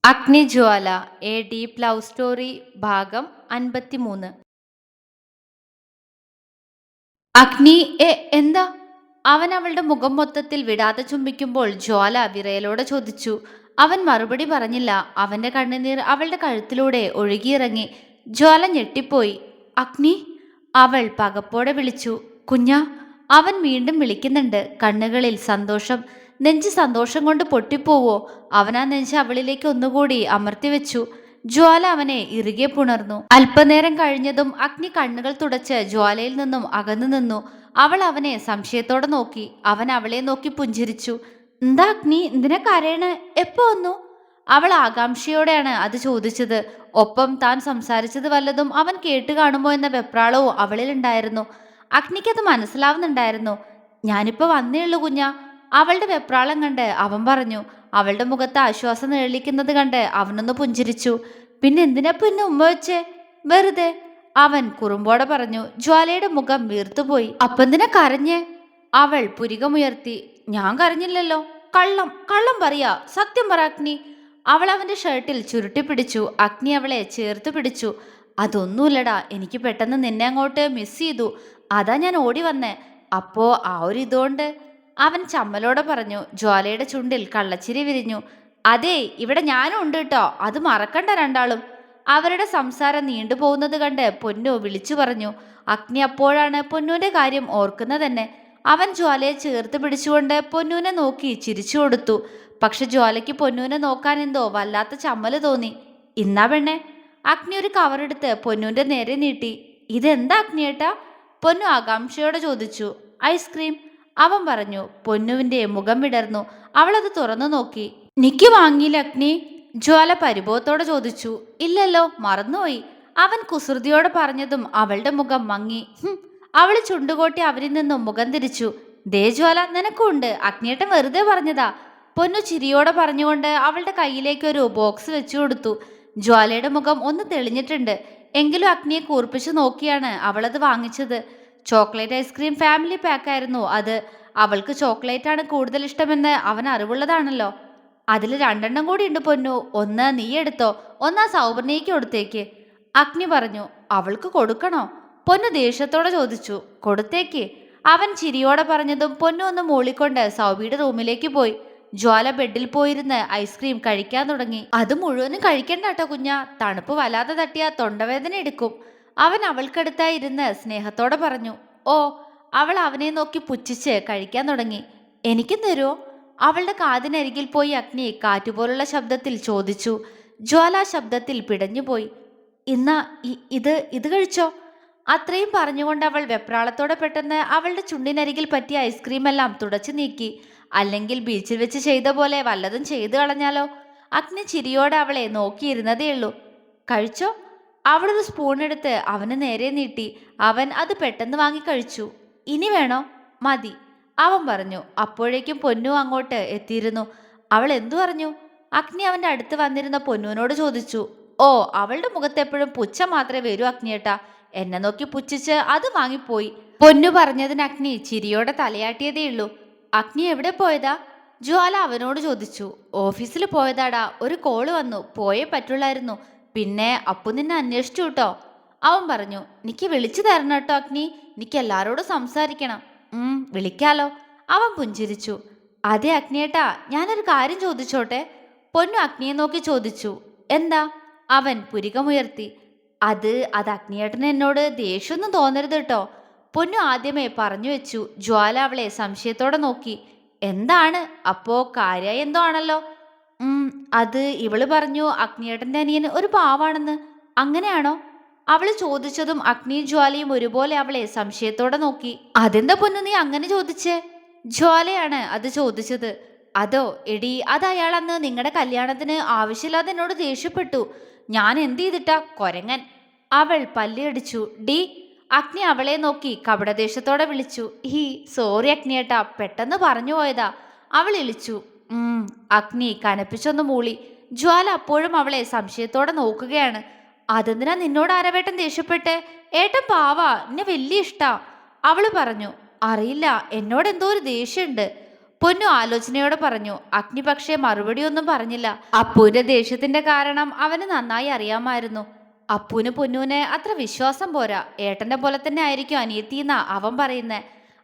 അഗ്നിജ്വാല A deep love story ഭാഗം 53. അഗ്നി എന്താ? അവൻ അവളുടെ മുഖം മൊത്തത്തിൽ വിടാതെ ചുംബിക്കുമ്പോൾ ജ്വാല വിറയലോടെ ചോദിച്ചു. അവൻ മറുപടി പറഞ്ഞില്ല. അവന്റെ കണ്ണുനീർ അവളുടെ കഴുത്തിലൂടെ ഒഴുകിയിറങ്ങി. ജ്വാല ഞെട്ടിപ്പോയി. അഗ്നി, അവൾ പകപ്പോടെ വിളിച്ചു. കുഞ്ഞാ. അവൻ വീണ്ടും വിളിക്കുന്നുണ്ട്. കണ്ണുകളിൽ സന്തോഷം. നെഞ്ച് സന്തോഷം കൊണ്ട് പൊട്ടിപ്പോവോ? അവനാ നെഞ്ച് അവളിലേക്ക് ഒന്നുകൂടി അമർത്തിവെച്ചു. ജ്വാല അവനെ ഇറുകെ പുണർന്നു. അല്പനേരം കഴിഞ്ഞതും അഗ്നി കണ്ണുകൾ തുടച്ച് ജ്വാലയിൽ നിന്നും അകന്നു നിന്നു. അവൾ അവനെ സംശയത്തോടെ നോക്കി. അവൻ അവളെ നോക്കി പുഞ്ചിരിച്ചു. എന്താ അഗ്നി, എന്തിനാ കരയണ്? എപ്പോ വന്നു? അവൾ ആകാംക്ഷയോടെയാണ് അത് ചോദിച്ചത്. ഒപ്പം താൻ സംസാരിച്ചത് വല്ലതും അവൻ കേട്ട് കാണുമോ എന്ന വെപ്രാളവും അവളിൽ ഉണ്ടായിരുന്നു. അഗ്നിക്കത് മനസ്സിലാവുന്നുണ്ടായിരുന്നു. ഞാനിപ്പോ വന്നേ ഉള്ളൂ കുഞ്ഞാ. അവളുടെ വെപ്രാളം കണ്ട് അവൻ പറഞ്ഞു. അവളുടെ മുഖത്ത് ആശ്വാസം നിഴലിക്കുന്നത് കണ്ട് അവനൊന്ന് പുഞ്ചിരിച്ചു. പിന്നെ എന്തിനാ പിന്നെ ഉമ്മ വെച്ചേ? വെറുതെ, അവൻ കുറുമ്പോടെ പറഞ്ഞു. ജ്വാലയുടെ മുഖം വീർത്തുപോയി. അപ്പെന്തിനാ കരഞ്ഞേ? അവൾ പുരികമുയർത്തി. ഞാൻ കരഞ്ഞില്ലല്ലോ. കള്ളം കള്ളം പറയാ, സത്യം പറ അഗ്നി. അവൾ അവന്റെ ഷർട്ടിൽ ചുരുട്ടി പിടിച്ചു. അഗ്നി അവളെ ചേർത്ത് പിടിച്ചു. അതൊന്നുമില്ലടാ, എനിക്ക് പെട്ടെന്ന് നിന്നെ അങ്ങോട്ട് മിസ് ചെയ്തു. അതാ ഞാൻ ഓടി വന്നേ. അപ്പോ ആ ഒരു ഇതുകൊണ്ട്, അവൻ ചമ്മലോടെ പറഞ്ഞു. ജ്വാലയുടെ ചുണ്ടിൽ കള്ളച്ചിരി വിരിഞ്ഞു. അതെ, ഇവിടെ ഞാനും ഉണ്ട് കേട്ടോ, അത് മറക്കണ്ട രണ്ടാളും. അവരുടെ സംസാരം നീണ്ടുപോകുന്നത് കണ്ട് പൊന്നു വിളിച്ചു പറഞ്ഞു. അഗ്നി അപ്പോഴാണ് പൊന്നുവിന്റെ കാര്യം ഓർക്കുന്നത് തന്നെ. അവൻ ജ്വാലയെ ചേർത്ത് പിടിച്ചുകൊണ്ട് പൊന്നുവിനെ നോക്കി ചിരിച്ചു കൊടുത്തു. പക്ഷെ ജ്വാലയ്ക്ക് പൊന്നുവിനെ നോക്കാൻ എന്തോ വല്ലാത്ത ചമ്മല് തോന്നി. ഇന്നാ പെണ്ണെ. അഗ്നി ഒരു കവറെടുത്ത് പൊന്നുവിന്റെ നേരെ നീട്ടി. ഇതെന്താ അഗ്നിയേട്ടാ? പൊന്നു ആകാംക്ഷയോടെ ചോദിച്ചു. ഐസ്ക്രീം, അവൻ പറഞ്ഞു. പൊന്നുവിന്റെ മുഖം വിടർന്നു. അവളത് തുറന്നു നോക്കി. നിക്ക് വാങ്ങിയില്ല അഗ്നി? ജ്വാല പരിഭവത്തോടെ ചോദിച്ചു. ഇല്ലല്ലോ, മറന്നുപോയി. അവൻ കുസൃതിയോടെ പറഞ്ഞതും അവളുടെ മുഖം മങ്ങി. അവള് ചുണ്ടുകൊട്ടി അവരിൽ നിന്നും മുഖം തിരിച്ചു. ദേ ജ്വാല, നിനക്കുണ്ട്. അഗ്നിയേട്ടൻ വെറുതെ പറഞ്ഞതാ. പൊന്നു ചിരിയോടെ പറഞ്ഞുകൊണ്ട് അവളുടെ കയ്യിലേക്ക് ഒരു ബോക്സ് വെച്ചു കൊടുത്തു. ജ്വാലയുടെ മുഖം ഒന്ന് തെളിഞ്ഞിട്ടുണ്ട്. എങ്കിലും അഗ്നിയെ കൂർപ്പിച്ചു നോക്കിയാണ് അവളത് വാങ്ങിച്ചത്. ചോക്ലേറ്റ് ഐസ്ക്രീം ഫാമിലി പാക്കായിരുന്നു അത്. അവൾക്ക് ചോക്ലേറ്റ് ആണ് കൂടുതൽ ഇഷ്ടമെന്ന് അവൻ അറിവുള്ളതാണല്ലോ. അതിൽ രണ്ടെണ്ണം കൂടി ഉണ്ട് പൊന്നു. ഒന്ന് നീ എടുത്തോ, ഒന്ന് ആ സൗപർണിക്ക് കൊടുത്തേക്ക്. അഗ്നി പറഞ്ഞു. അവൾക്ക് കൊടുക്കണോ? പൊന്നു ദേഷ്യത്തോടെ ചോദിച്ചു. കൊടുത്തേക്ക്, അവൻ ചിരിയോടെ പറഞ്ഞതും പൊന്നു ഒന്ന് മൂളിക്കൊണ്ട് സൗബിയുടെ റൂമിലേക്ക് പോയി. ജ്വാല ബെഡിൽ പോയിരുന്ന് ഐസ്ക്രീം കഴിക്കാൻ തുടങ്ങി. അത് മുഴുവനും കഴിക്കണ്ട കേട്ടോ കുഞ്ഞാ, തണുപ്പ് വല്ലാതെ തട്ടിയാ തൊണ്ടവേദന എടുക്കും. അവൻ അവൾക്കടുത്തായി ഇരുന്ന് സ്നേഹത്തോടെ പറഞ്ഞു. ഓ. അവൾ അവനെ നോക്കി പുച്ഛിച്ച് കഴിക്കാൻ തുടങ്ങി. എനിക്കും തരുമോ? അവളുടെ കാതിനരികിൽ പോയി അഗ്നി കാറ്റുപോലുള്ള ശബ്ദത്തിൽ ചോദിച്ചു. ജ്വാല ശബ്ദത്തിൽ പിടഞ്ഞുപോയി. ഇന്നാ ഇത് ഇത് കഴിച്ചോ? അത്രയും പറഞ്ഞുകൊണ്ട് അവൾ വെപ്രാളത്തോടെ പെട്ടെന്ന് അവളുടെ ചുണ്ടിനരികിൽ പറ്റിയ ഐസ്ക്രീം എല്ലാം തുടച്ചു നീക്കി. അല്ലെങ്കിൽ ബീച്ചിൽ വെച്ച് ചെയ്ത പോലെ വല്ലതും ചെയ്തു കളഞ്ഞാലോ? അഗ്നി ചിരിയോടെ അവളെ നോക്കിയിരുന്നതേയുള്ളൂ. കഴിച്ചോ? അവളൊരു സ്പൂൺ എടുത്ത് അവന് നേരെ നീട്ടി. അവൻ അത് പെട്ടെന്ന് വാങ്ങി കഴിച്ചു. ഇനി വേണോ? മതി, അവൻ പറഞ്ഞു. അപ്പോഴേക്കും പൊന്നു അങ്ങോട്ട് എത്തിയിരുന്നു. അവൾ എന്തു പറഞ്ഞു? അഗ്നി അവന്റെ അടുത്ത് വന്നിരുന്ന പൊന്നുവിനോട് ചോദിച്ചു. ഓ, അവളുടെ മുഖത്ത് എപ്പോഴും പുച്ഛം മാത്രമേ വരൂ അഗ്നിയേട്ടാ. എന്നെ നോക്കി പുച്ഛിച്ച് അത് വാങ്ങിപ്പോയി. പൊന്നു പറഞ്ഞതിന് അഗ്നി ചിരിയോടെ തലയാട്ടിയതേയുള്ളൂ. അഗ്നി എവിടെ പോയതാ? ജ്വാല അവനോട് ചോദിച്ചു. ഓഫീസിൽ പോയതാടാ, ഒരു കോള് വന്നു, പോയേ പറ്റുള്ളായിരുന്നു. പിന്നെ അപ്പു നിന്നെ അന്വേഷിച്ചു കേട്ടോ, അവൻ പറഞ്ഞു. എനിക്ക് വിളിച്ചു തരണം കേട്ടോ അഗ്നി, എനിക്ക് എല്ലാരോടും സംസാരിക്കണം. വിളിക്കാലോ, അവൻ പുഞ്ചിരിച്ചു. അതെ അഗ്നിയേട്ടാ, ഞാനൊരു കാര്യം ചോദിച്ചോട്ടെ? പൊന്നു അഗ്നിയെ നോക്കി ചോദിച്ചു. എന്താ? അവൻ പുരികമുയർത്തി. അത് അഗ്നിയേട്ടന് എന്നോട് ദേഷ്യമൊന്നും തോന്നരുത് കേട്ടോ, പൊന്നു ആദ്യമേ പറഞ്ഞു വെച്ചു. ജ്വാല അവളെ സംശയത്തോടെ നോക്കി. എന്താണ്? അപ്പോ കാര്യായി എന്തോ ആണല്ലോ. അത് ഇവള് പറഞ്ഞു അഗ്നിയേട്ടന്റെ അനിയൻ ഒരു പാവാണെന്ന്. അങ്ങനെയാണോ? അവള് ചോദിച്ചതും അഗ്നിയും ജ്വാലയും ഒരുപോലെ അവളെ സംശയത്തോടെ നോക്കി. അതെന്താ പൊന്നു നീ അങ്ങനെ ചോദിച്ചേ? ജ്വാലയാണ് അത് ചോദിച്ചത്. അതോ എടി, അത് അയാൾ അന്ന് നിങ്ങളുടെ കല്യാണത്തിന് ആവശ്യമില്ലാതെ എന്നോട് ദേഷ്യപ്പെട്ടു. ഞാൻ എന്ത് ചെയ്തിട്ടാ കൊരങ്ങൻ? അവൾ പല്ലിയടിച്ചു. ഡി, അഗ്നി അവളെ നോക്കി കപടദേശത്തോടെ വിളിച്ചു. സോറി അഗ്നിയേട്ടാ, പെട്ടെന്ന് പറഞ്ഞു പോയതാ, അവൾ ഇളിച്ചു. അഗ്നി കനപ്പിച്ചൊന്ന് മൂളി. ജ്വാല അപ്പോഴും അവളെ സംശയത്തോടെ നോക്കുകയാണ്. അതെന്തിനാ നിന്നോട് ആരവേട്ടൻ ദേഷ്യപ്പെട്ടെ? ഏട്ടൻ പാവാ, എന്നെ വലിയ ഇഷ്ടാ, അവള് പറഞ്ഞു. അറിയില്ല, എന്നോട് എന്തോ ഒരു ദേഷ്യമുണ്ട്. പൊന്നു ആലോചനയോടെ പറഞ്ഞു. അഗ്നി പക്ഷേ മറുപടിയൊന്നും പറഞ്ഞില്ല. അപ്പുവിന്റെ ദേഷ്യത്തിന്റെ കാരണം അവന് നന്നായി അറിയാമായിരുന്നു. അപ്പുവിന് പൊന്നുവിനെ അത്ര വിശ്വാസം പോരാ. ഏട്ടന്റെ പോലെ തന്നെ ആയിരിക്കും അനിയത്തിന്നാ അവൻ പറയുന്നേ.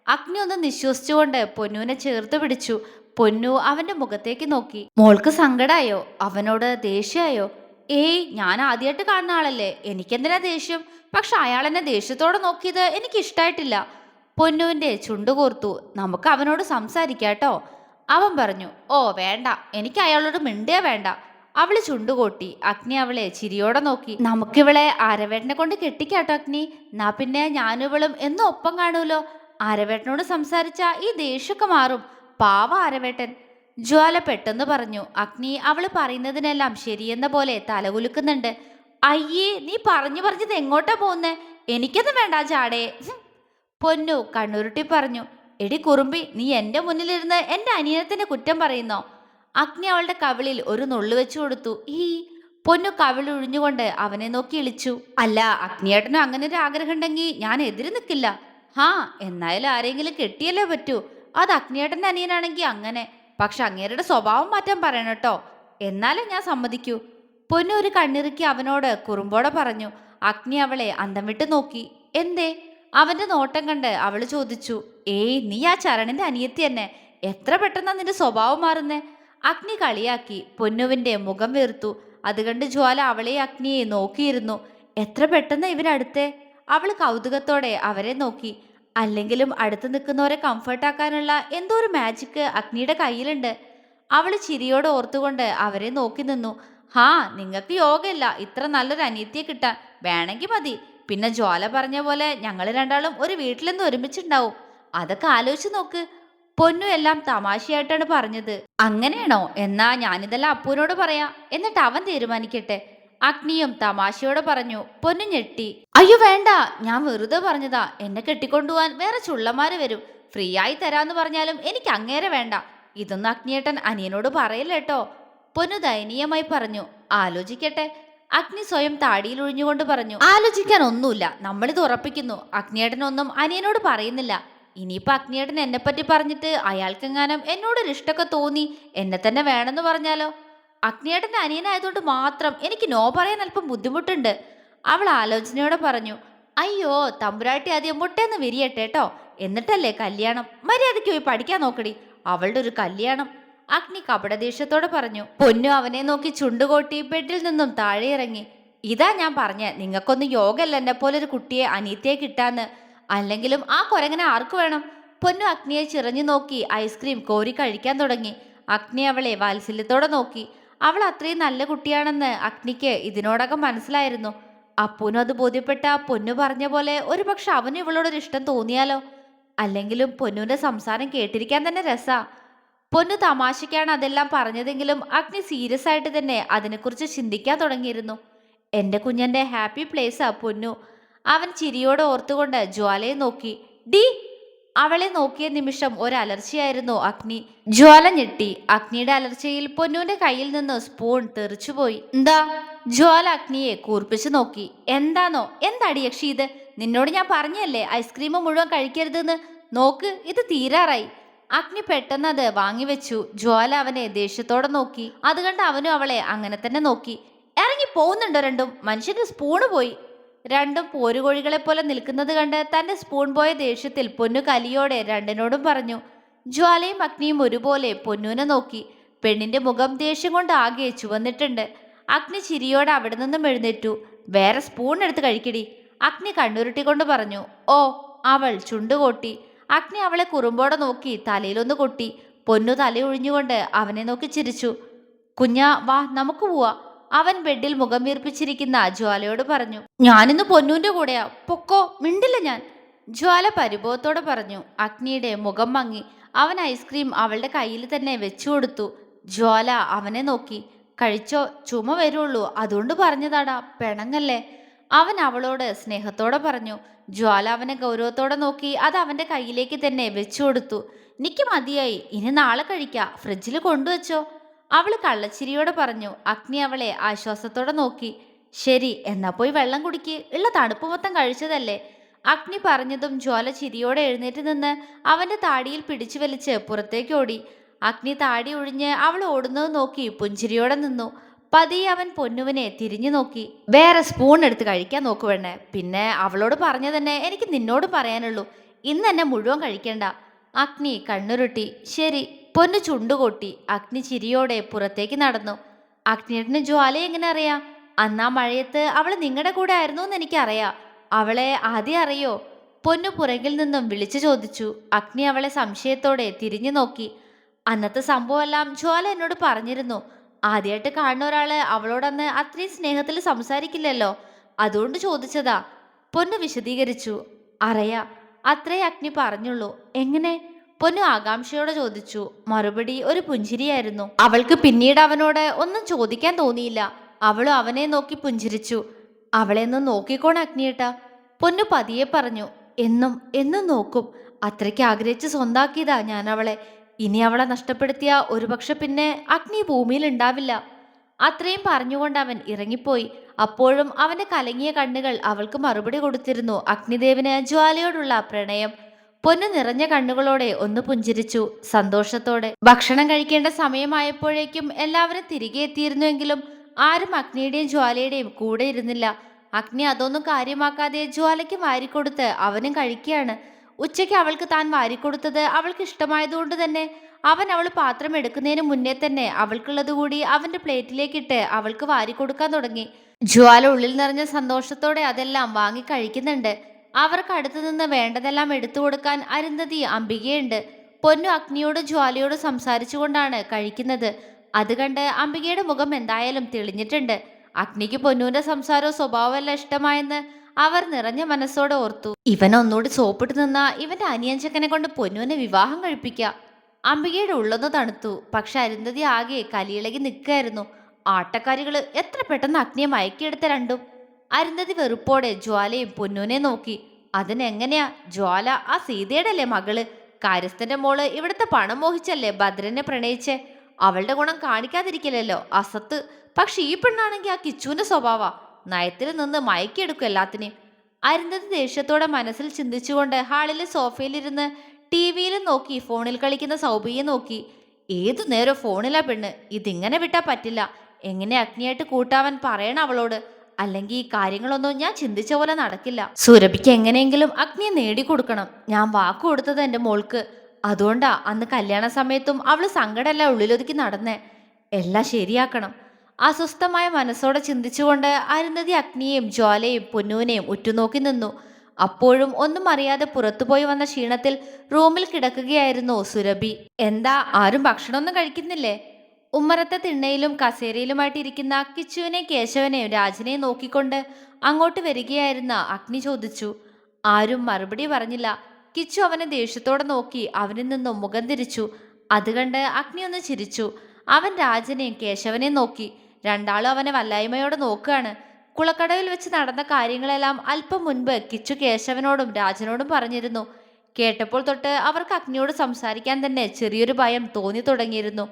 അഗ്നി ഒന്ന് നിശ്വസിച്ചുകൊണ്ട് പൊന്നുവിനെ ചേർത്ത് പിടിച്ചു. പൊന്നു അവന്റെ മുഖത്തേക്ക് നോക്കി. മോൾക്ക് സങ്കടായോ? അവനോട് ദേഷ്യായോ? ഏയ്, ഞാൻ ആദ്യമായിട്ട് കാണുന്ന ആളല്ലേ, എനിക്കെന്തിനാ ദേഷ്യം? പക്ഷെ അയാൾ എന്നെ ദേഷ്യത്തോടെ നോക്കിയത് എനിക്ക് ഇഷ്ടായിട്ടില്ല. പൊന്നുവിന്റെ ചുണ്ടു കോർത്തു. നമുക്ക് അവനോട് സംസാരിക്കാട്ടോ, അവൻ പറഞ്ഞു. ഓ വേണ്ട, എനിക്ക് അയാളോട് മിണ്ടേ വേണ്ട. അവള് ചുണ്ടുകൊട്ടി. അഗ്നി അവളെ ചിരിയോടെ നോക്കി. നമുക്കിവളെ ആരവേട്ടനെ കൊണ്ട് കെട്ടിക്കാട്ടോ അഗ്നി. എന്നാ പിന്നെ ഞാനിവളും എന്നും ഒപ്പം കാണൂലോ. ആരവേട്ടനോട് സംസാരിച്ച ഈ ദേഷ്യമൊക്കെ മാറും. പാവ ആരവേട്ടൻ. ജ്വാല പെട്ടെന്ന് പറഞ്ഞു. അഗ്നി അവള് പറയുന്നതിനെല്ലാം ശരിയെന്ന പോലെ തലകുലുക്കുന്നുണ്ട്. അയ്യേ, നീ പറഞ്ഞു പറഞ്ഞത് എങ്ങോട്ടാ പോകുന്നേ? എനിക്കൊന്നും വേണ്ട ചാടേ. പൊന്നു കണ്ണുരുട്ടി പറഞ്ഞു. എടി കുറുമ്പി, നീ എന്റെ മുന്നിലിരുന്ന് എന്റെ അനിയനത്തിന്റെ കുറ്റം പറയുന്നോ? അഗ്നി അവളുടെ കവിളിൽ ഒരു നുള്ളു വെച്ചു കൊടുത്തു. ഈ പൊന്നു കവിൾ ഒഴിഞ്ഞുകൊണ്ട് അവനെ നോക്കി ഇളിച്ചു. അല്ല, അഗ്നിയേട്ടനും അങ്ങനെ ഒരു ആഗ്രഹം ഉണ്ടെങ്കിൽ ഞാൻ എതിര് നിൽക്കില്ല. ഹാ, എന്നായാലും ആരെങ്കിലും കെട്ടിയല്ലേ പറ്റൂ. അത് അഗ്നിയേട്ടന്റെ അനിയനാണെങ്കിൽ അങ്ങനെ. പക്ഷെ അങ്ങേരുടെ സ്വഭാവം മാറ്റാൻ പറയണം കേട്ടോ, എന്നാലേ ഞാൻ സമ്മതിക്കൂ. പൊന്നു ഒരു കണ്ണിറുക്കി അവനോട് കുറുമ്പോടെ പറഞ്ഞു. അഗ്നി അവളെ അന്തം വിട്ട് നോക്കി. എന്തേ? അവന്റെ നോട്ടം കണ്ട് അവള് ചോദിച്ചു. ഏയ്, നീ ആ ചരണിന്റെ അനിയത്തി തന്നെ. എത്ര പെട്ടെന്നാ നിന്റെ സ്വഭാവം മാറുന്നേ? അഗ്നി കളിയാക്കി. പൊന്നുവിന്റെ മുഖം വീർത്തു. അത് കണ്ട് ജ്വാല അവളെ അഗ്നിയെ നോക്കിയിരുന്നു. എത്ര പെട്ടെന്ന് ഇവരടുത്തേ? അവള് കൗതുകത്തോടെ അവരെ നോക്കി. അല്ലെങ്കിലും അടുത്ത് നിൽക്കുന്നവരെ കംഫർട്ടാക്കാനുള്ള എന്തോ ഒരു മാജിക് അഗ്നിയുടെ കയ്യിലുണ്ട്. അവള് ചിരിയോടെ ഓർത്തുകൊണ്ട് അവരെ നോക്കി നിന്നു. ഹാ, നിങ്ങൾക്ക് യോഗമില്ല ഇത്ര നല്ലൊരു അനിയത്തിയെ കിട്ടാൻ. വേണമെങ്കിൽ മതി. പിന്നെ ജ്വാല പറഞ്ഞ പോലെ ഞങ്ങൾ രണ്ടാളും ഒരു വീട്ടിൽ നിന്ന് ഒരുമിച്ചുണ്ടാവും. അതൊക്കെ ആലോചിച്ച് നോക്ക്. പൊന്നു എല്ലാം തമാശയായിട്ടാണ് പറഞ്ഞത്. അങ്ങനെയാണോ? എന്നാ ഞാനിതെല്ലാം അപ്പുവിനോട് പറയാം, എന്നിട്ട് അവൻ തീരുമാനിക്കട്ടെ. അഗ്നിയും തമാശയോടെ പറഞ്ഞു. പൊന്നു ഞെട്ടി. അയ്യോ വേണ്ട, ഞാൻ വെറുതെ പറഞ്ഞതാ. എന്നെ കെട്ടിക്കൊണ്ടുപോവാൻ വേറെ ചുള്ളന്മാര് വരും. ഫ്രീ ആയി തരാന്ന് പറഞ്ഞാലും എനിക്ക് അങ്ങേരെ വേണ്ട. ഇതൊന്നും അഗ്നിയേട്ടൻ അനിയനോട് പറയില്ലേട്ടോ, പൊന്നു ദയനീയമായി പറഞ്ഞു. ആലോചിക്കട്ടെ. അഗ്നി സ്വയം താടിയിൽ ഒഴിഞ്ഞുകൊണ്ട് പറഞ്ഞു. ആലോചിക്കാൻ ഒന്നുമില്ല, നമ്മളിത് ഉറപ്പിക്കുന്നു. അഗ്നിയേട്ടനൊന്നും അനിയനോട് പറയുന്നില്ല. ഇനിയിപ്പോ അഗ്നിയേട്ടൻ എന്നെപ്പറ്റി പറഞ്ഞിട്ട് അയാൾക്കെങ്ങാനും എന്നോടൊരു ഇഷ്ടമൊക്കെ തോന്നി എന്നെ തന്നെ വേണമെന്ന് പറഞ്ഞാലോ? അഗ്നിയേട്ടന്റെ അനിയനായതുകൊണ്ട് മാത്രം എനിക്ക് നോ പറയാൻ അല്പം ബുദ്ധിമുട്ടുണ്ട്, അവൾ ആലോചനയോടെ പറഞ്ഞു. അയ്യോ തമ്പുരാട്ടി, ആദ്യം മുട്ടേന്ന് വിരിയട്ടെ കേട്ടോ, എന്നിട്ടല്ലേ കല്യാണം. മര്യാദയ്ക്ക് പോയി പഠിക്കാൻ നോക്കടി. അവളുടെ ഒരു കല്യാണം. അഗ്നി കപടദേഷ്യത്തോടെ പറഞ്ഞു. പൊന്നു അവനെ നോക്കി ചുണ്ടുകൊട്ടി ബെഡിൽ നിന്നും താഴെ ഇറങ്ങി. ഇതാ ഞാൻ പറഞ്ഞ, നിങ്ങൾക്കൊന്നും യോഗല്ല എന്നെ പോലെ ഒരു കുട്ടിയെ അനിയത്തിയെ കിട്ടാന്ന്. അല്ലെങ്കിലും ആ കൊരങ്ങനെ ആർക്ക് വേണം? പൊന്നു അഗ്നിയെ ചിറഞ്ഞു നോക്കി ഐസ്ക്രീം കോരി കഴിക്കാൻ തുടങ്ങി. അഗ്നി അവളെ വാത്സല്യത്തോടെ നോക്കി. അവൾ അത്രയും നല്ല കുട്ടിയാണെന്ന് അഗ്നിക്ക് ഇതിനോടകം മനസ്സിലായിരുന്നു. അപ്പൂനും അത് ബോധ്യപ്പെട്ട പൊന്നു പറഞ്ഞ പോലെ ഒരുപക്ഷെ അവനും ഇവളോടൊരു ഇഷ്ടം തോന്നിയാലോ? അല്ലെങ്കിലും പൊന്നുവിന്റെ സംസാരം കേട്ടിരിക്കാൻ തന്നെ രസാ. പൊന്നു തമാശയ്ക്കാണ് അതെല്ലാം പറഞ്ഞതെങ്കിലും അഗ്നി സീരിയസ് ആയിട്ട് തന്നെ അതിനെക്കുറിച്ച് ചിന്തിക്കാൻ തുടങ്ങിയിരുന്നു. എന്റെ കുഞ്ഞന്റെ ഹാപ്പി പ്ലേസാ പൊന്നു, അവൻ ചിരിയോടെ ഓർത്തുകൊണ്ട് ജ്വാലയെ നോക്കി. ഡി, അവളെ നോക്കിയ നിമിഷം ഒരലർച്ചയായിരുന്നു അഗ്നി. ജ്വാല ഞെട്ടി. അഗ്നിയുടെ അലർച്ചയിൽ പൊന്നുവിന്റെ കയ്യിൽ നിന്ന് സ്പൂൺ തെറിച്ചുപോയി. എന്താ? ജ്വാല അഗ്നിയെ കൂർപ്പിച്ചു നോക്കി. എന്താണോ? എന്താടി യക്ഷി ഇത്? നിന്നോട് ഞാൻ പറഞ്ഞല്ലേ ഐസ്ക്രീം മുഴുവൻ കഴിക്കരുതെന്ന്. നോക്ക്, ഇത് തീരാറായി. അഗ്നി പെട്ടെന്ന് അത് വാങ്ങിവെച്ചു. ജ്വാല അവനെ ദേഷ്യത്തോടെ നോക്കി. അത് കണ്ട് അവനും അവളെ അങ്ങനെ തന്നെ നോക്കി. ഇറങ്ങി പോകുന്നുണ്ടോ രണ്ടും? മനുഷ്യന്റെ സ്പൂണ് പോയി. രണ്ടും പോരുകോഴികളെ പോലെ നിൽക്കുന്നത് കണ്ട് തന്റെ സ്പൂൺ പോയ ദേഷ്യത്തിൽ പൊന്നു കലിയോടെ രണ്ടിനോടും പറഞ്ഞു. ജ്വാലയും അഗ്നിയും ഒരുപോലെ പൊന്നുവിനെ നോക്കി. പെണ്ണിന്റെ മുഖം ദേഷ്യം കൊണ്ട് ആകെ ചുവന്നിട്ടുണ്ട്. അഗ്നി ചിരിയോടെ അവിടെ നിന്നും എഴുന്നേറ്റു. വേറെ സ്പൂൺ എടുത്ത് കഴിക്കടി, അഗ്നി കണ്ണുരുട്ടിക്കൊണ്ട് പറഞ്ഞു. ഓ, അവൾ ചുണ്ടുകൊട്ടി. അഗ്നി അവളെ കുറുമ്പോടെ നോക്കി തലയിലൊന്ന് കൊട്ടി. പൊന്നു തലയൊഴിഞ്ഞുകൊണ്ട് അവനെ നോക്കി ചിരിച്ചു. കുഞ്ഞാ വാ, നമുക്ക് പോവാ, അവൻ ബെഡിൽ മുഖം വീർപ്പിച്ചിരിക്കുന്ന ജ്വാലയോട് പറഞ്ഞു. ഞാനിന്ന് പൊന്നുവിന്റെ കൂടെയാ, പൊക്കോ, മിണ്ടില്ല ഞാൻ, ജ്വാല പരിഭവത്തോടെ പറഞ്ഞു. അഗ്നിയുടെ മുഖം മങ്ങി. അവൻ ഐസ്ക്രീം അവളുടെ കയ്യിൽ തന്നെ വെച്ചു കൊടുത്തു. ജ്വാല അവനെ നോക്കി. കഴിച്ചോ, ചുമ വരുള്ളൂ, അതുകൊണ്ട് പറഞ്ഞതാടാ, പിണങ്ങല്ലേ, അവൻ അവളോട് സ്നേഹത്തോടെ പറഞ്ഞു. ജ്വാല അവനെ ഗൗരവത്തോടെ നോക്കി അത് അവന്റെ കയ്യിലേക്ക് തന്നെ വെച്ചു കൊടുത്തു. എനിക്ക് മതിയായി, ഇനി നാളെ കഴിക്കാം, ഫ്രിഡ്ജിൽ കൊണ്ടുവച്ചോ, അവള് കള്ളച്ചിരിയോടെ പറഞ്ഞു. അഗ്നി അവളെ ആശ്വാസത്തോടെ നോക്കി. ശരി, എന്നാ പോയി വെള്ളം കുടിക്ക്, ഉള്ള തണുപ്പ് മൊത്തം കഴിച്ചതല്ലേ. അഗ്നി പറഞ്ഞതും ജ്വാല ചിരിയോടെ എഴുന്നേറ്റ് നിന്ന് അവന്റെ താടിയിൽ പിടിച്ചു വലിച്ച് പുറത്തേക്ക് ഓടി. അഗ്നി താടി ഒഴിഞ്ഞ് അവൾ ഓടുന്നത് നോക്കി പുഞ്ചിരിയോടെ നിന്നു. പതിയെ അവൻ പൊന്നുവിനെ തിരിഞ്ഞു നോക്കി. വേറെ സ്പൂൺ എടുത്ത് കഴിക്കാൻ നോക്കുവേണ്ണേ. പിന്നെ അവളോട് പറഞ്ഞു തന്നെ എനിക്ക് നിന്നോട് പറയാനുള്ളൂ, ഇന്ന് എന്നെ മുഴുവൻ കഴിക്കണ്ട. അഗ്നി കണ്ണുരുട്ടി. ശരി. പൊന്നു ചുണ്ടുകൊട്ടി. അഗ്നി ചിരിയോടെ പുറത്തേക്ക് നടന്നു. അഗ്നിയേട്ടന് ജ്വാലയെ എങ്ങനെ അറിയാം? അന്നാ മഴയത്ത് അവള് നിങ്ങളുടെ കൂടെ ആയിരുന്നു എന്ന് എനിക്കറിയാം. അവളെ ആദ്യം അറിയോ? പൊന്നു പുറകിൽ നിന്നും വിളിച്ചു ചോദിച്ചു. അഗ്നി അവളെ സംശയത്തോടെ തിരിഞ്ഞു നോക്കി. അന്നത്തെ സംഭവമെല്ലാം ജ്വാല എന്നോട് പറഞ്ഞിരുന്നു. ആദ്യമായിട്ട് കാണുന്ന ഒരാള് അവളോടന്ന് അത്രയും സ്നേഹത്തിൽ സംസാരിക്കില്ലല്ലോ, അതുകൊണ്ട് ചോദിച്ചതാ. പൊന്നു വിശദീകരിച്ചു. അറിയാ, അത്രേ അഗ്നി പറഞ്ഞുള്ളൂ. എങ്ങനെ? പൊന്നു ആകാംക്ഷയോടെ ചോദിച്ചു. മറുപടി ഒരു പുഞ്ചിരിയായിരുന്നു. അവൾക്ക് പിന്നീട് അവനോട് ഒന്നും ചോദിക്കാൻ തോന്നിയില്ല. അവളും അവനെ നോക്കി പുഞ്ചിരിച്ചു. അവളെ ഒന്ന് നോക്കിക്കോണം അഗ്നിയേട്ടാ, പൊന്നു പതിയെ പറഞ്ഞു. എന്നും എന്നും നോക്കും. അത്രയ്ക്ക് ആഗ്രഹിച്ച് സ്വന്താക്കിയതാ ഞാൻ അവളെ. ഇനി അവളെ നഷ്ടപ്പെടുത്തിയ ഒരുപക്ഷെ പിന്നെ അഗ്നി ഭൂമിയിൽ ഉണ്ടാവില്ല. അത്രയും പറഞ്ഞുകൊണ്ട് അവൻ ഇറങ്ങിപ്പോയി. അപ്പോഴും അവന്റെ കലങ്ങിയ കണ്ണുകൾ അവൾക്ക് മറുപടി കൊടുത്തിരുന്നു. അഗ്നിദേവന് ജ്വാലയോടുള്ള പ്രണയം. പൊന്നു നിറഞ്ഞ കണ്ണുകളോടെ ഒന്ന് പുഞ്ചിരിച്ചു സന്തോഷത്തോടെ. ഭക്ഷണം കഴിക്കേണ്ട സമയമായപ്പോഴേക്കും എല്ലാവരും തിരികെ എത്തിയിരുന്നുവെങ്കിലും ആരും അഗ്നിയുടെയും ജ്വാലയുടെയും കൂടെ ഇരുന്നില്ല. അഗ്നി അതൊന്നും കാര്യമാക്കാതെ ജ്വാലയ്ക്ക് വാരിക്കൊടുത്ത് അവനും കഴിക്കുകയാണ്. ഉച്ചയ്ക്ക് അവൾക്ക് താൻ വാരിക്കൊടുത്തത് അവൾക്ക് ഇഷ്ടമായതുകൊണ്ട് തന്നെ അവൾ പാത്രം എടുക്കുന്നതിന് മുന്നേ തന്നെ അവൾക്കുള്ളത് കൂടി അവന്റെ പ്ലേറ്റിലേക്കിട്ട് അവൾക്ക് വാരിക്കൊടുക്കാൻ തുടങ്ങി. ജ്വാല ഉള്ളിൽ നിറഞ്ഞ സന്തോഷത്തോടെ അതെല്ലാം വാങ്ങി കഴിക്കുന്നുണ്ട്. അവർക്ക് അടുത്തു നിന്ന് വേണ്ടതെല്ലാം എടുത്തു കൊടുക്കാൻ അരുന്ധതി അംബികയുണ്ട്. പൊന്നു അഗ്നിയോട് ജ്വാലയോട് സംസാരിച്ചുകൊണ്ടാണ് കഴിക്കുന്നത്. അത് കണ്ട് അംബികയുടെ മുഖം എന്തായാലും തെളിഞ്ഞിട്ടുണ്ട്. അഗ്നിക്ക് പൊന്നുവിന്റെ സംസാരവും സ്വഭാവമെല്ലാം ഇഷ്ടമായെന്ന് അവർ നിറഞ്ഞ മനസ്സോടെ ഓർത്തു. ഇവൻ ഒന്നുകൂടി സോപ്പിട്ട് നിന്ന ഇവന്റെ അനിയഞ്ചക്കനെ കൊണ്ട് പൊന്നുവിനെ വിവാഹം കഴിപ്പിക്കാം. അംബികയുടെ ഉള്ളൊന്ന് തണുത്തു. പക്ഷെ അരുന്ധതി ആകെ കലിയിളകി നിൽക്കായിരുന്നു. ആട്ടക്കാരികള് എത്ര പെട്ടെന്ന് അഗ്നിയെ മയക്കിയെടുത്ത രണ്ടും. അരുന്ധതി വെറുപ്പോടെ ജ്വാലയും പൊന്നുവിനെ നോക്കി. അതിനെങ്ങനെയാ? ജ്വാല ആ സീതയുടെ അല്ലേ മകള്? കാര്യസ്ഥന്റെ മോള് ഇവിടുത്തെ പണം മോഹിച്ചല്ലേ ഭദ്രനെ പ്രണയിച്ചേ? അവളുടെ ഗുണം കാണിക്കാതിരിക്കില്ലല്ലോ അസത്ത്. പക്ഷെ ഈ പെണ്ണാണെങ്കിൽ ആ കിച്ചുവിന്റെ സ്വഭാവ നയത്തിൽ നിന്ന് മയക്കിയെടുക്കും എല്ലാത്തിനെയും. അരുന്ധതി ദേഷ്യത്തോടെ മനസ്സിൽ ചിന്തിച്ചുകൊണ്ട് ഹാളിലെ സോഫയിലിരുന്ന് ടി വിയിലും നോക്കി ഫോണിൽ കളിക്കുന്ന സൗബിയെ നോക്കി. ഏതു നേരം ഫോണിലാ പെണ്ണ്. ഇതിങ്ങനെ വിട്ടാ പറ്റില്ല. എങ്ങനെ അഗ്നിയായിട്ട് കൂട്ടാവൻ പറയണം അവളോട്. അല്ലെങ്കിൽ ഈ കാര്യങ്ങളൊന്നും ഞാൻ ചിന്തിച്ച പോലെ നടക്കില്ല. സുരഭിക്ക് എങ്ങനെയെങ്കിലും അഗ്നിയെ നേടിക്കൊടുക്കണം. ഞാൻ വാക്ക് കൊടുത്തത് എൻ്റെ മോൾക്ക്. അതുകൊണ്ടാ അന്ന് കല്യാണ സമയത്തും അവള് സങ്കടമല്ല ഉള്ളിലൊതുക്കി നടന്നേ. എല്ലാം ശരിയാക്കണം. അസ്വസ്ഥമായ മനസ്സോടെ ചിന്തിച്ചുകൊണ്ട് അരുന്ധതി അഗ്നിയെയും ജ്വാലയെയും പൊന്നുവിനെയും ഉറ്റുനോക്കി നിന്നു. അപ്പോഴും ഒന്നും അറിയാതെ പുറത്തുപോയി വന്ന ക്ഷീണത്തിൽ റൂമിൽ കിടക്കുകയായിരുന്നു സുരഭി. എന്താ ആരും ഭക്ഷണമൊന്നും കഴിക്കുന്നില്ലേ? ഉമ്മറത്തെ തിണ്ണയിലും കസേരയിലുമായിട്ട് ഇരിക്കുന്ന കിച്ചുവിനെയും കേശവനെയും രാജനെയും നോക്കിക്കൊണ്ട് അങ്ങോട്ട് വരികയായിരുന്ന അഗ്നി ചോദിച്ചു. ആരും മറുപടി പറഞ്ഞില്ല. കിച്ചു അവനെ ദേഷ്യത്തോടെ നോക്കി അവനിൽ നിന്നും മുഖം തിരിച്ചു. അത് കണ്ട് അഗ്നി ഒന്ന് ചിരിച്ചു. അവൻ രാജനെയും കേശവനെയും നോക്കി. രണ്ടാളും അവനെ വല്ലായ്മയോടെ നോക്കുകയാണ്. കുളക്കടവിൽ വെച്ച് നടന്ന കാര്യങ്ങളെല്ലാം അല്പം മുൻപ് കിച്ചു കേശവനോടും രാജനോടും പറഞ്ഞിരുന്നു. കേട്ടപ്പോൾ തൊട്ട് അവർക്ക് അഗ്നിയോട് സംസാരിക്കാൻ തന്നെ ചെറിയൊരു ഭയം തോന്നി തുടങ്ങിയിരുന്നു.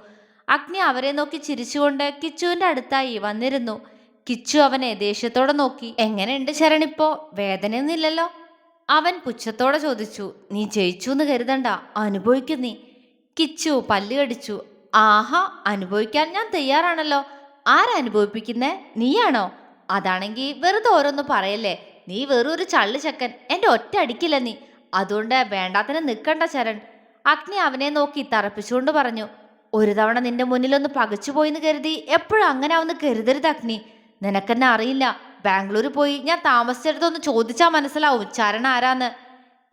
അഗ്നി അവരെ നോക്കി ചിരിച്ചുകൊണ്ട് കിച്ചുവിന്റെ അടുത്തായി വന്നിരുന്നു. കിച്ചു അവനെ ദേഷ്യത്തോടെ നോക്കി. എങ്ങനെയുണ്ട് ശരണിപ്പോ? വേദനയൊന്നുമില്ലല്ലോ? അവൻ പുച്ഛത്തോടെ ചോദിച്ചു. നീ ജയിച്ചു എന്ന് കരുതണ്ട, അനുഭവിക്കും നീ. കിച്ചു പല്ല് കടിച്ചു. ആഹാ, അനുഭവിക്കാൻ ഞാൻ തയ്യാറാണല്ലോ. ആരനുഭവിപ്പിക്കുന്നേ? നീയാണോ? അതാണെങ്കിൽ വെറുതെ ഓരോന്ന് പറയല്ലേ. നീ വെറൊരു ചള്ളു ചക്കൻ. എൻ്റെ ഒറ്റ അടിക്കില്ല നീ. അതുകൊണ്ട് വേണ്ടാത്തിന് നിൽക്കണ്ട ചരൺ. അഗ്നി അവനെ നോക്കി തറപ്പിച്ചുകൊണ്ട് പറഞ്ഞു. ഒരു തവണ നിന്റെ മുന്നിലൊന്ന് പകച്ചുപോയിന്ന് കരുതി എപ്പോഴും അങ്ങനെ ഒന്ന് കരുതരുത് അഗ്നി. നിനക്കെന്നെ അറിയില്ല. ബാംഗ്ലൂർ പോയി ഞാൻ താമസിച്ചിടത്തൊന്ന് ചോദിച്ചാൽ മനസ്സിലാവും ചരൺ ആരാന്ന്.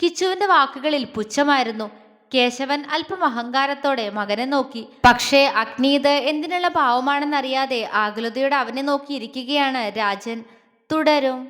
കിച്ചുവിന്റെ വാക്കുകളിൽ പുച്ഛമായിരുന്നു. കേശവൻ അല്പം അഹങ്കാരത്തോടെ മകനെ നോക്കി. പക്ഷേ അഗ്നി ഇത് എന്തിനുള്ള ഭാവമാണെന്നറിയാതെ ആകുലതയോടെ അവനെ നോക്കിയിരിക്കുകയാണ് രാജൻ. തുടരും.